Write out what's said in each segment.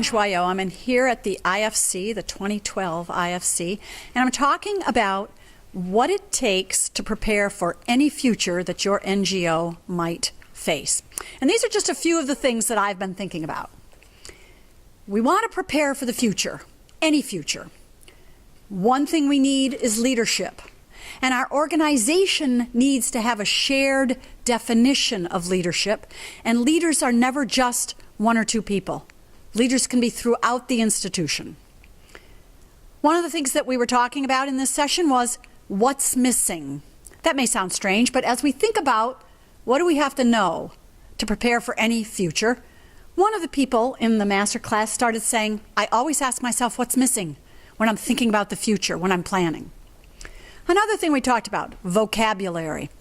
Joyaux. I'm here at the IFC, the 2012 IFC, and I'm talking about what it takes to prepare for any future that your NGO might face. And these are just a few of the things that I've been thinking about. We want to prepare for the future, any future. One thing we need is leadership. And our organization needs to have a shared definition of leadership. And leaders are never just one or two people. Leaders can be throughout the institution. One of the things that we were talking about in this session was what's missing. That may sound strange, but as we think about what do we have to know to prepare for any future, one of the people in the master class started saying, I always ask myself what's missing when I'm thinking about the future, when I'm planning. Another thing we talked about, vocabulary.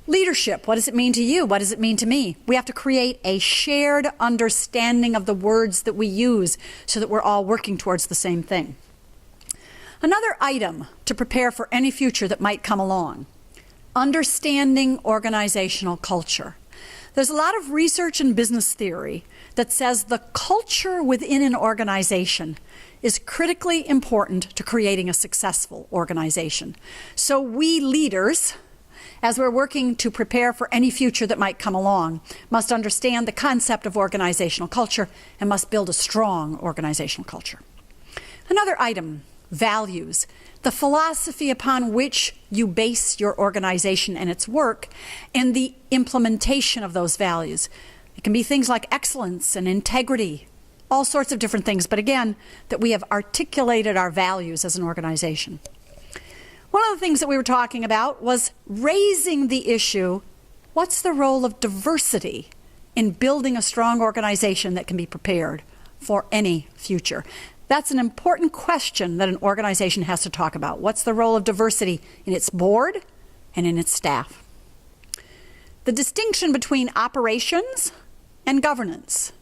Leadership, what does it mean to you? What does it mean to me? We have to create a shared understanding of the words that we use so that we're all working towards the same thing. Another item to prepare for any future that might come along, understanding organizational culture. There's a lot of research in business theory that says the culture within an organization is critically important to creating a successful organization. So we leaders, as we're working to prepare for any future that might come along, must understand the concept of organizational culture and must build a strong organizational culture. Another item, values. The philosophy upon which you base your organization and its work and the implementation of those values. It can be things like excellence and integrity, all sorts of different things, but again, that we have articulated our values as an organization. One of the things that we were talking about was raising the issue, what's the role of diversity in building a strong organization that can be prepared for any future? That's an important question that an organization has to talk about. What's the role of diversity in its board and in its staff? The distinction between operations and governance.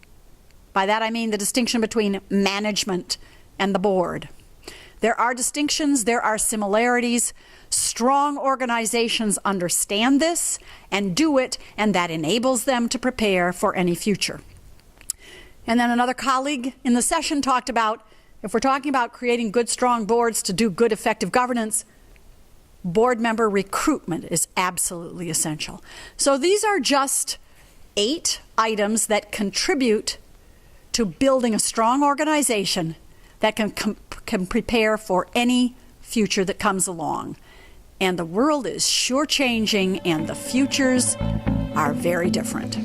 By that I mean the distinction between management and the board. There are distinctions, there are similarities. Strong organizations understand this and do it, and that enables them to prepare for any future. And then another colleague in the session talked about, if we're talking about creating good, strong boards to do good, effective governance, board member recruitment is absolutely essential. So these are just 8 items that contribute to building a strong organization that can prepare for any future that comes along. And the world is sure changing, and the futures are very different.